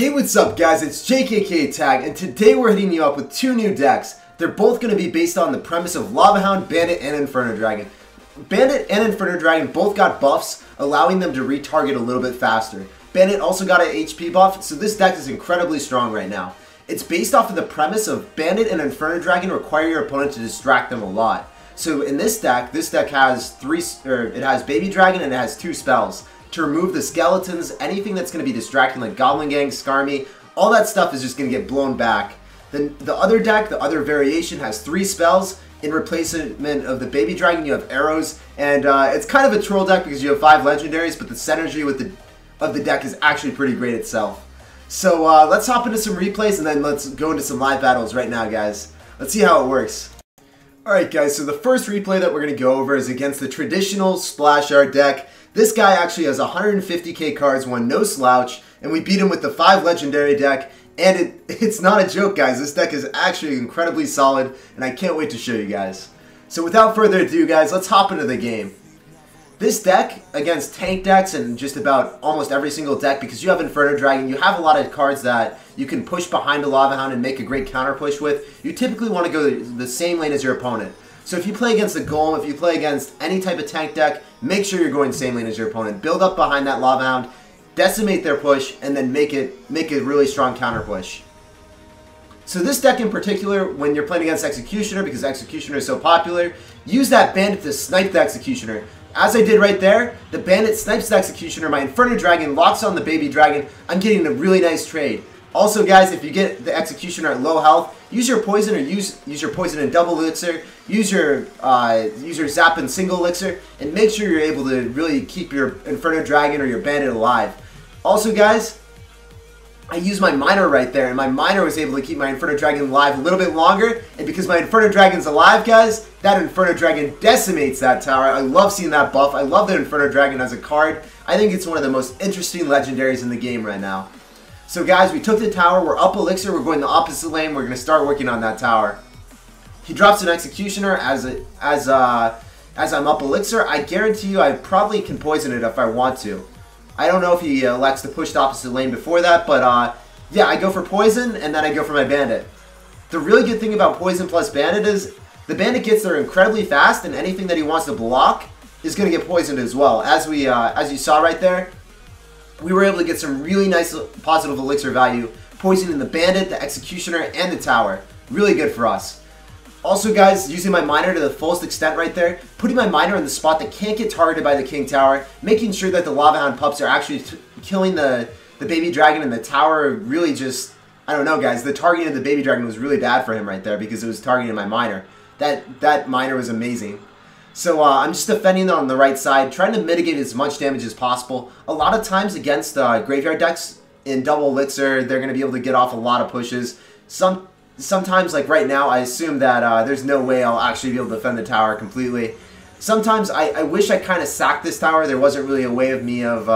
Hey, what's up guys, it's JKK Tag, and today we're hitting you up with two new decks. They're both going to be based on the premise of Lava Hound, Bandit, and Inferno Dragon. Bandit and Inferno Dragon both got buffs, allowing them to retarget a little bit faster. Bandit also got an HP buff, so this deck is incredibly strong right now. It's based off of the premise of Bandit and Inferno Dragon require your opponent to distract them a lot. So in this deck has it has Baby Dragon and it has 2 spells. To remove the skeletons, anything that's going to be distracting like Goblin Gang, Skarmy, all that stuff is just going to get blown back. Then the other deck, the other variation, has 3 spells. In replacement of the Baby Dragon, you have arrows, and it's kind of a troll deck because you have 5 legendaries, but the synergy of the deck is actually pretty great itself. So let's hop into some replays and then let's go into some live battles right now, guys. Let's see how it works. Alright guys, so the first replay that we're going to go over is against the traditional Splash Art deck. This guy actually has 150k cards, won no slouch, and we beat him with the 5 legendary deck, and it's not a joke guys, this deck is actually incredibly solid, and I can't wait to show you guys. So without further ado guys, let's hop into the game. This deck, against tank decks and just about almost every single deck, because you have Inferno Dragon, you have a lot of cards that you can push behind a Lava Hound and make a great counter push with, you typically want to go the same lane as your opponent. So if you play against the Golem, if you play against any type of tank deck, make sure you're going the same lane as your opponent. Build up behind that Lava Hound, decimate their push, and then make a really strong counter push. So this deck in particular, when you're playing against Executioner, because Executioner is so popular, use that Bandit to snipe the Executioner. As I did right there, the Bandit snipes the Executioner, my Inferno Dragon locks on the Baby Dragon, I'm getting a really nice trade. Also guys, if you get the Executioner at low health, use your poison or use your poison and double elixir, use your zap and single elixir, and make sure you're able to really keep your Inferno Dragon or your Bandit alive. Also guys, I used my Miner right there, and my Miner was able to keep my Inferno Dragon alive a little bit longer, and because my Inferno Dragon's alive guys, that Inferno Dragon decimates that tower. I love seeing that buff. I love the Inferno Dragon as a card. I think it's one of the most interesting legendaries in the game right now. So guys, we took the tower, we're up elixir, we're going the opposite lane, we're going to start working on that tower. He drops an Executioner as I'm up elixir. I guarantee you I probably can poison it if I want to. I don't know if he elects to push the opposite lane before that, but yeah, I go for poison and then I go for my Bandit. The really good thing about poison plus Bandit is the Bandit gets there incredibly fast, and anything that he wants to block is going to get poisoned as well. As you saw right there, we were able to get some really nice positive elixir value, poisoning the Bandit, the Executioner, and the tower. Really good for us. Also guys, using my Miner to the fullest extent right there, putting my Miner in the spot that can't get targeted by the King Tower, making sure that the Lava Hound pups are actually killing the Baby Dragon, and the tower really just, I don't know guys, the targeting of the Baby Dragon was really bad for him right there because it was targeting my Miner. That Miner was amazing. So I'm just defending on the right side, trying to mitigate as much damage as possible. A lot of times against graveyard decks in double elixir, they're going to be able to get off a lot of pushes. Sometimes, like right now, I assume that there's no way I'll actually be able to defend the tower completely. Sometimes I wish I kind of sacked this tower. There wasn't really a way of me of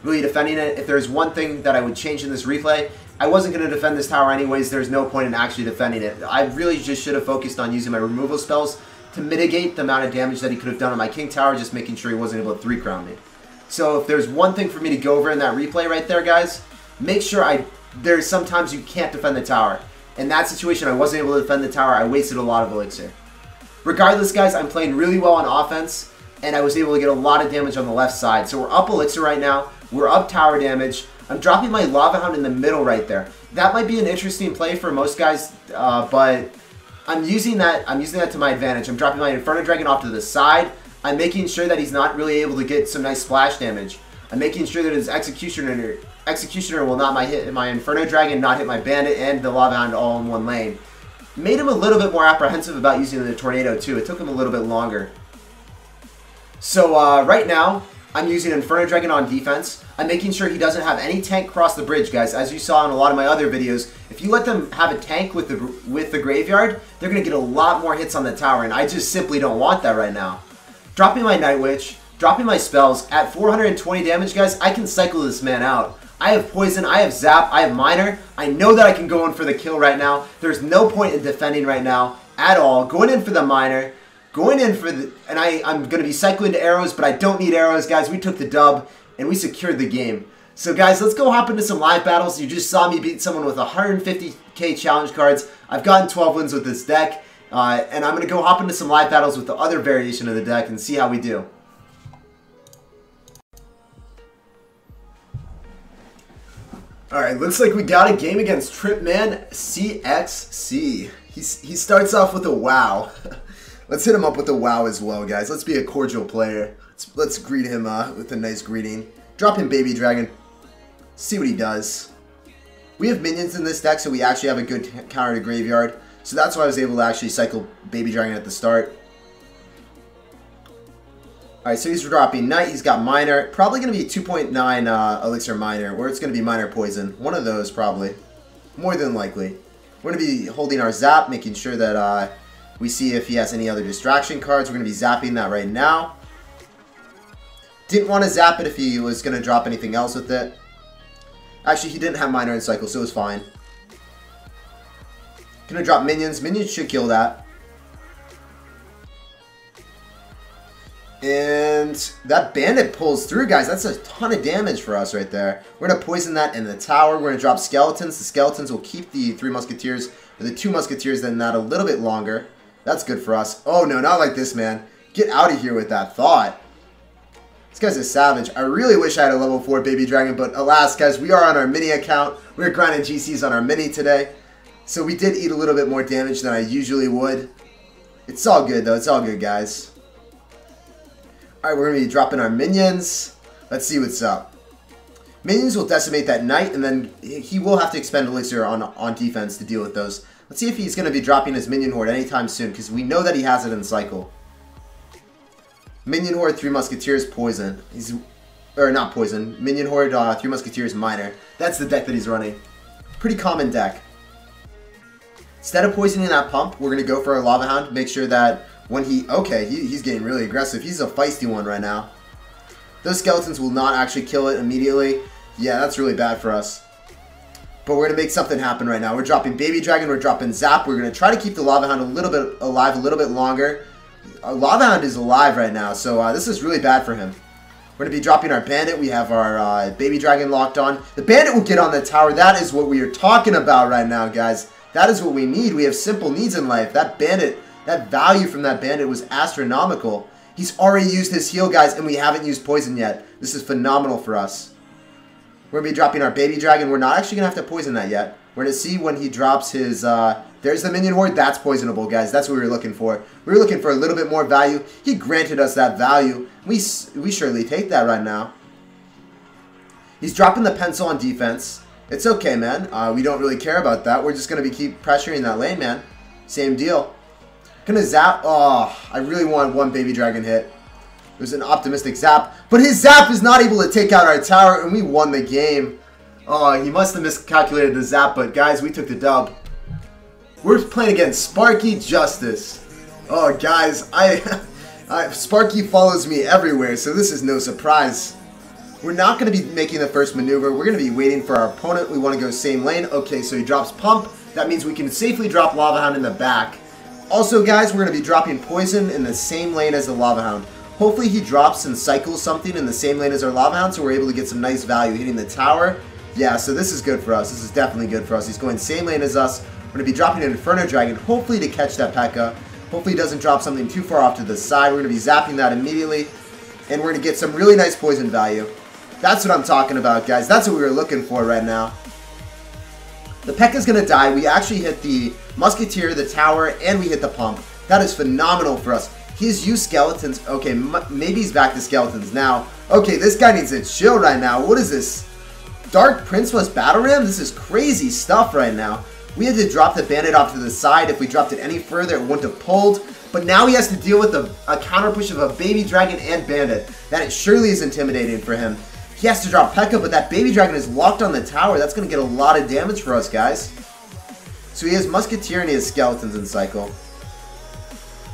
really defending it. If there's one thing that I would change in this replay, I wasn't going to defend this tower anyways. There's no point in actually defending it. I really just should have focused on using my removal spells to mitigate the amount of damage that he could have done on my King Tower, just making sure he wasn't able to 3-crown me. So if there's one thing for me to go over in that replay right there, guys, make sure there's sometimes you can't defend the tower. In that situation, I wasn't able to defend the tower. I wasted a lot of elixir. Regardless, guys, I'm playing really well on offense, and I was able to get a lot of damage on the left side. So we're up elixir right now. We're up tower damage. I'm dropping my Lava Hound in the middle right there. That might be an interesting play for most guys, but I'm using that to my advantage. I'm dropping my Inferno Dragon off to the side. I'm making sure that he's not really able to get some nice splash damage. I'm making sure that his Executioner will not hit my Inferno Dragon, not hit my Bandit, and the Lava Hound all in one lane. Made him a little bit more apprehensive about using the Tornado too. It took him a little bit longer. So right now, I'm using Inferno Dragon on defense. I'm making sure he doesn't have any tank cross the bridge, guys. As you saw in a lot of my other videos, if you let them have a tank with the graveyard, they're going to get a lot more hits on the tower, and I just simply don't want that right now. Dropping my Night Witch, dropping my spells, at 420 damage, guys, I can cycle this man out. I have Poison, I have Zap, I have Miner. I know that I can go in for the kill right now. There's no point in defending right now at all. Going in for the Miner. Going in for the... I'm going to be cycling to arrows, but I don't need arrows, guys. We took the dub, and we secured the game. So guys, let's go hop into some live battles. You just saw me beat someone with 150k challenge cards. I've gotten 12 wins with this deck. And I'm going to go hop into some live battles with the other variation of the deck and see how we do. Alright, looks like we got a game against Tripman CXC. He starts off with a wow. Let's hit him up with a wow as well, guys. Let's be a cordial player. Let's greet him with a nice greeting. Drop him Baby Dragon. See what he does. We have minions in this deck, so we actually have a good counter to Graveyard. So that's why I was able to actually cycle Baby Dragon at the start. Alright, so he's dropping Knight, he's got Minor. Probably going to be 2.9 Elixir Minor, or it's going to be Minor Poison. One of those, probably. More than likely. We're going to be holding our Zap, making sure that we see if he has any other distraction cards. We're going to be zapping that right now. Didn't want to zap it if he was going to drop anything else with it. Actually, he didn't have Minor in cycle, so it was fine. Gonna drop minions. Minions should kill that. And that bandit pulls through, guys. That's a ton of damage for us right there. We're gonna poison that in the tower. We're gonna drop skeletons. The skeletons will keep the 3 musketeers, or the 2 musketeers, then that a little bit longer. That's good for us. Oh no, not like this, man. Get out of here with that thought. This guy's a savage. I really wish I had a level 4 Baby Dragon, but alas, guys, we are on our mini account. We're grinding GCs on our mini today. So we did eat a little bit more damage than I usually would. It's all good, though. It's all good, guys. Alright, we're going to be dropping our minions. Let's see what's up. Minions will decimate that Knight, and then he will have to expend Elixir on defense to deal with those. Let's see if he's going to be dropping his Minion Horde anytime soon, because we know that he has it in cycle. Minion Horde, 3 Musketeers, Poison. Or not Poison. Minion Horde, 3 Musketeers, Minor. That's the deck that he's running. Pretty common deck. Instead of poisoning that pump, we're going to go for our Lava Hound. Make sure that when he... Okay, he's getting really aggressive. He's a feisty one right now. Those skeletons will not actually kill it immediately. Yeah, that's really bad for us. But we're going to make something happen right now. We're dropping Baby Dragon. We're dropping Zap. We're going to try to keep the Lava Hound a little bit alive, a little bit longer. Our Lava Hound is alive right now, so this is really bad for him. We're going to be dropping our Bandit. We have our Baby Dragon locked on. The Bandit will get on the tower. That is what we are talking about right now, guys. That is what we need. We have simple needs in life. That Bandit, that value from that Bandit was astronomical. He's already used his heal, guys, and we haven't used poison yet. This is phenomenal for us. We're going to be dropping our Baby Dragon. We're not actually going to have to poison that yet. We're going to see when he drops his... there's the Minion Horde. That's poisonable, guys. That's what we were looking for. We were looking for a little bit more value. He granted us that value. We surely take that right now. He's dropping the pencil on defense. It's okay, man. We don't really care about that. We're just going to be keep pressuring that lane, man. Same deal. Gonna zap. Oh, I really wanted 1 Baby Dragon hit. It was an optimistic zap. But his zap is not able to take out our tower, and we won the game. Oh, he must have miscalculated the zap, but guys, we took the dub. We're playing against Sparky Justice. Oh, guys, Sparky follows me everywhere, so this is no surprise. We're not going to be making the first maneuver. We're going to be waiting for our opponent. We want to go same lane. Okay, so he drops Pump. That means we can safely drop Lava Hound in the back. Also, guys, we're going to be dropping Poison in the same lane as the Lava Hound. Hopefully he drops and cycles something in the same lane as our Lava Hound, so we're able to get some nice value hitting the tower. Yeah, so this is good for us. This is definitely good for us. He's going same lane as us. We're going to be dropping an Inferno Dragon, hopefully to catch that P.E.K.K.A. Hopefully he doesn't drop something too far off to the side. We're going to be zapping that immediately, and we're going to get some really nice poison value. That's what I'm talking about, guys. That's what we were looking for right now. The P.E.K.K.A.'s going to die. We actually hit the Musketeer, the tower, and we hit the pump. That is phenomenal for us. He's used skeletons. Okay, maybe he's back to skeletons now. Okay, this guy needs to chill right now. What is this? Dark Prince plus Battle Ram? This is crazy stuff right now. We had to drop the Bandit off to the side. If we dropped it any further, it wouldn't have pulled. But now he has to deal with a counter push of a Baby Dragon and Bandit. That surely is intimidating for him. He has to drop P.E.K.K.A, but that Baby Dragon is locked on the tower. That's going to get a lot of damage for us, guys. So he has Musketeer and he has Skeletons in cycle.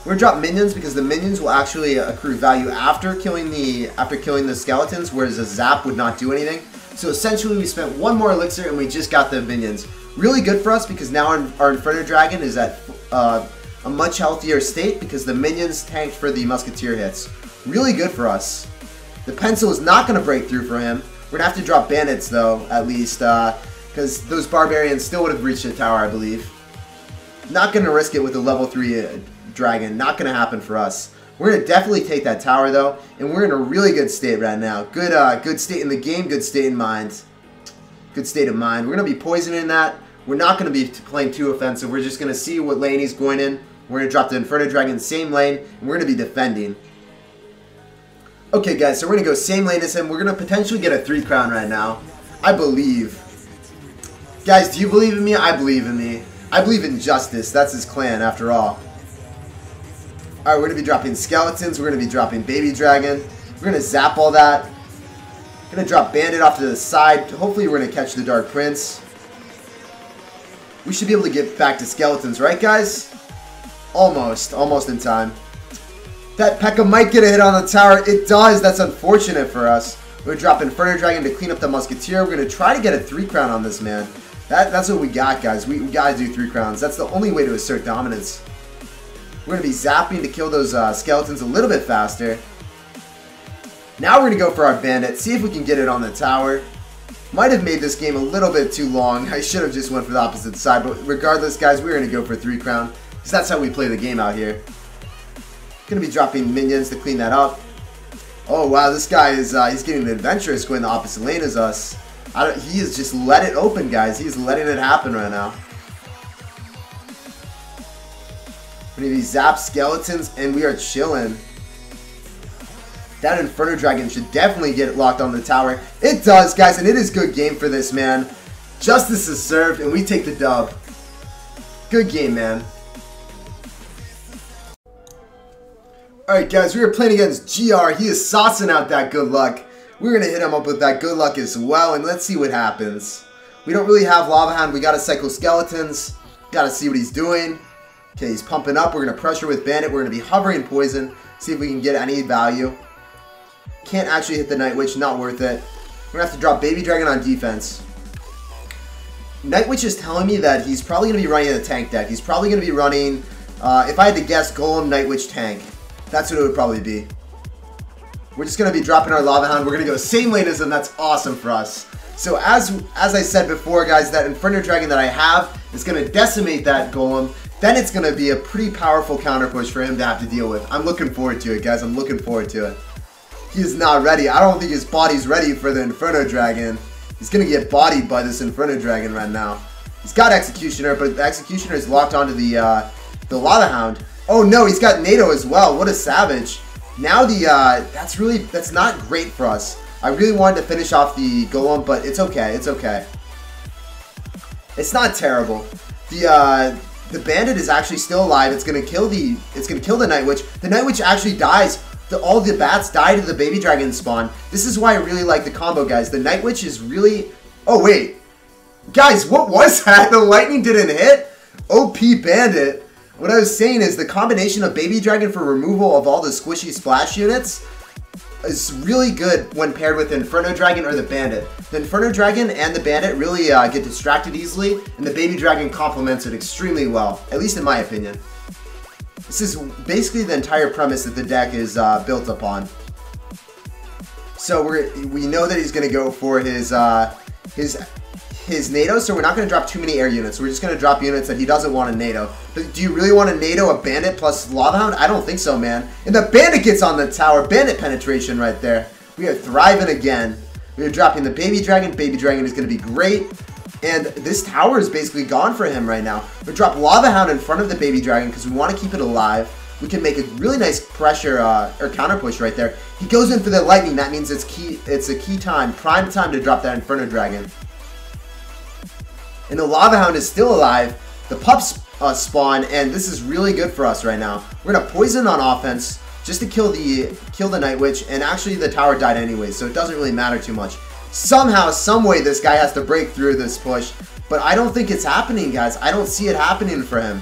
We're going to drop Minions because the Minions will actually accrue value after killing the Skeletons, whereas a Zap would not do anything. So essentially we spent 1 more Elixir and we just got the Minions. Really good for us because now our Inferno Dragon is at a much healthier state because the Minions tanked for the Musketeer hits. Really good for us. The Pencil is not going to break through for him. We're going to have to drop bandits, though, at least, because those barbarians still would have reached the tower, I believe. Not going to risk it with a level 3 dragon. Not going to happen for us. We're going to definitely take that tower, though, and we're in a really good state right now. Good state in the game, good state in mind. Good state of mind. We're going to be poisoning that. We're not going to be playing too offensive. We're just going to see what lane he's going in. We're going to drop the Inferno Dragon same lane, and we're going to be defending. Okay, guys, so we're going to go same lane as him. We're going to potentially get a 3 crown right now. I believe. Guys, do you believe in me? I believe in me. I believe in justice. That's his clan, after all. Alright, we're going to be dropping skeletons. We're going to be dropping baby dragon. We're going to zap all that. We're going to drop bandit off to the side. Hopefully we're going to catch the Dark Prince. We should be able to get back to skeletons, right, guys? Almost. Almost in time. That P.E.K.K.A. might get a hit on the tower. It does. That's unfortunate for us. We're going to drop Inferno Dragon to clean up the Musketeer. We're going to try to get a 3 crown on this man. That's what we got, guys. We got to do 3 crowns. That's the only way to assert dominance. We're going to be zapping to kill those skeletons a little bit faster. Now we're going to go for our bandit. See if we can get it on the tower. Might have made this game a little bit too long. I should have just went for the opposite side. But regardless, guys, we're going to go for 3 crown. Because that's how we play the game out here. Going to be dropping minions to clean that up. Oh, wow. This guy is he's getting adventurous going the opposite lane as us. He is just let it open, guys. He's letting it happen right now. We're going to be zap skeletons, and we are chilling. That Inferno Dragon should definitely get locked on the tower. It does, guys, and it is good game for this, man. Justice is served, and we take the dub. Good game, man. Alright, guys, we are playing against GR. He is saucing out that good luck. We're going to hit him up with that good luck as well, and let's see what happens. We don't really have Lava Hound. We got to cycle skeletons. Got to see what he's doing. Okay, he's pumping up. We're going to pressure with Bandit. We're going to be hovering Poison. See if we can get any value. Can't actually hit the Night Witch. Not worth it. We're going to have to drop Baby Dragon on defense. Night Witch is telling me that he's probably going to be running a tank deck. He's probably going to be running, if I had to guess, Golem, Night Witch, tank. That's what it would probably be. We're just going to be dropping our Lava Hound. We're going to go same lane as him. That's awesome for us. So as I said before, guys, that Inferno Dragon that I have is going to decimate that Golem. Then it's going to be a pretty powerful counter push for him to have to deal with. I'm looking forward to it, guys. I'm looking forward to it. He is not ready. I don't think his body's ready for the Inferno Dragon. He's going to get bodied by this Inferno Dragon right now. He's got Executioner, but the Executioner is locked onto the Lava Hound. Oh no, he's got NATO as well. What a savage. Now that's not great for us. I really wanted to finish off the Golem, but it's okay. It's okay. It's not terrible. The Bandit is actually still alive. It's gonna kill the Night Witch. The Night Witch actually dies. All the bats die to the Baby Dragon spawn. This is why I really like the combo, guys. The Night Witch is really... Oh, wait. Guys, what was that? The lightning didn't hit? OP Bandit. What I was saying is the combination of Baby Dragon for removal of all the squishy splash units is really good when paired with Inferno Dragon or the Bandit. The Inferno Dragon and the Bandit really get distracted easily, and the Baby Dragon complements it extremely well, at least in my opinion. This is basically the entire premise that the deck is built upon. So we know that he's going to go for his NATO, so we're not going to drop too many air units. We're just going to drop units that he doesn't want to NATO. But do you really want to NATO a Bandit plus Lava Hound? I don't think so, man. And the Bandit gets on the tower. Bandit penetration right there. We are thriving again. We are dropping the Baby Dragon. Baby Dragon is going to be great. And this tower is basically gone for him right now. We drop Lava Hound in front of the Baby Dragon because we want to keep it alive. We can make a really nice pressure or counter push right there. He goes in for the lightning. That means it's a key time, prime time to drop that Inferno Dragon. And the Lava Hound is still alive. The pups spawn, and this is really good for us right now. We're gonna poison on offense just to kill the Night Witch, and actually the tower died anyway, so it doesn't really matter too much. Somehow, some way, this guy has to break through this push, but I don't think it's happening, guys. I don't see it happening for him.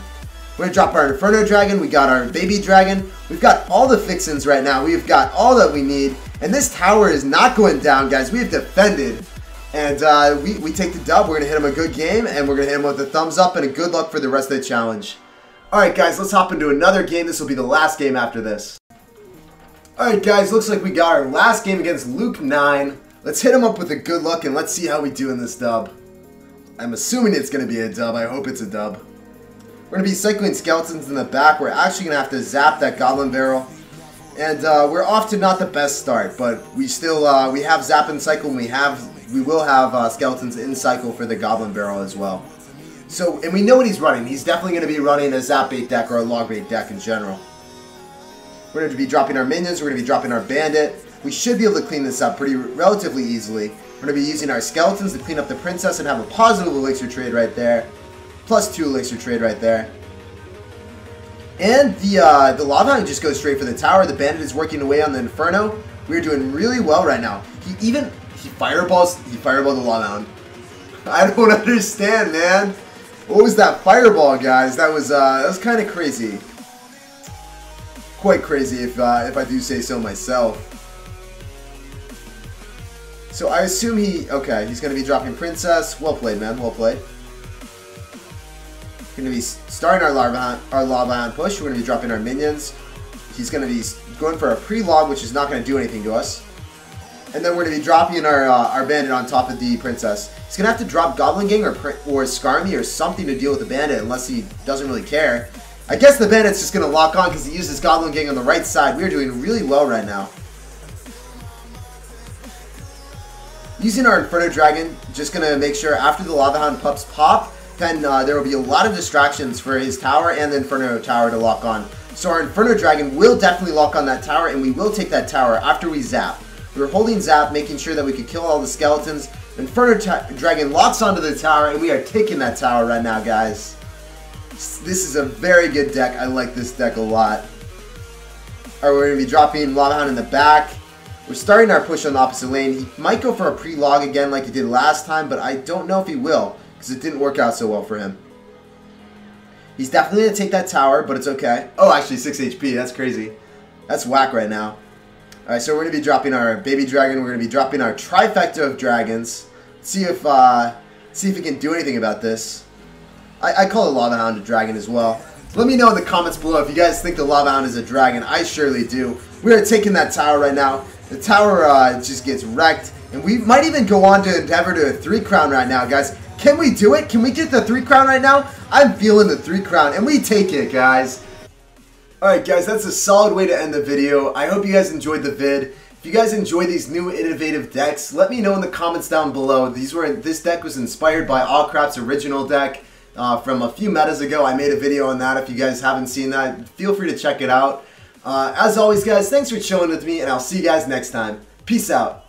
We're gonna drop our Inferno Dragon. We got our Baby Dragon. We've got all the fixins right now. We've got all that we need, and this tower is not going down, guys. We have defended. And we take the dub. We're going to hit him a good game, and we're going to hit him with a thumbs up and a good luck for the rest of the challenge. Alright guys, let's hop into another game. This will be the last game after this. Alright guys, looks like we got our last game against Luke 9. Let's hit him up with a good luck and let's see how we do in this dub. I'm assuming it's going to be a dub. I hope it's a dub. We're going to be cycling skeletons in the back. We're actually going to have to zap that goblin barrel. And we're off to not the best start, but we still we have zap and cycle, and we will have skeletons in cycle for the goblin barrel as well. So, and we know what he's running. He's definitely going to be running a zap bait deck or a log bait deck in general. We're going to be dropping our minions. We're going to be dropping our bandit. We should be able to clean this up relatively easily. We're going to be using our skeletons to clean up the princess and have a positive elixir trade right there. +2 elixir trade right there. And the lava hound just goes straight for the tower. The bandit is working away on the inferno. We're doing really well right now. He fireballs the lava hound. I don't understand, man. What was that fireball, guys? That was kind of crazy. Quite crazy if I do say so myself. So I assume he's going to be dropping princess. Well played, man. Well played. We're going to be starting our lava hound push. We're going to be dropping our minions. He's going to be going for a pre-log, which is not going to do anything to us. And then we're going to be dropping our bandit on top of the princess. He's going to have to drop Goblin Gang or Skarmy or something to deal with the bandit unless he doesn't really care. I guess the bandit's just going to lock on because he uses Goblin Gang on the right side. We are doing really well right now. Using our Inferno Dragon, just going to make sure after the Lava Hound pups pop, then there will be a lot of distractions for his tower and the Inferno Tower to lock on. So our Inferno Dragon will definitely lock on that tower, and we will take that tower after we zap. We're holding zap, making sure that we can kill all the skeletons. Inferno Dragon locks onto the tower, and we are taking that tower right now, guys. This is a very good deck. I like this deck a lot. Alright, we're going to be dropping Lava Hound in the back. We're starting our push on the opposite lane. He might go for a pre-log again like he did last time, but I don't know if he will, because it didn't work out so well for him. He's definitely going to take that tower, but it's okay. Oh, actually 6 HP. That's crazy. That's whack right now. Alright, so we're going to be dropping our baby dragon. We're going to be dropping our trifecta of dragons. See if we can do anything about this. I call the Lava Hound a dragon as well. Let me know in the comments below if you guys think the Lava Hound is a dragon. I surely do. We are taking that tower right now. The tower just gets wrecked. And we might even go on to endeavor to a 3 crown right now, guys. Can we do it? Can we get the 3 crown right now? I'm feeling the 3 crown, and we take it, guys. Alright, guys, that's a solid way to end the video. I hope you guys enjoyed the vid. If you guys enjoy these new innovative decks, let me know in the comments down below. This deck was inspired by Allcrap's original deck from a few metas ago. I made a video on that. If you guys haven't seen that, feel free to check it out. As always, guys, thanks for chilling with me, and I'll see you guys next time. Peace out.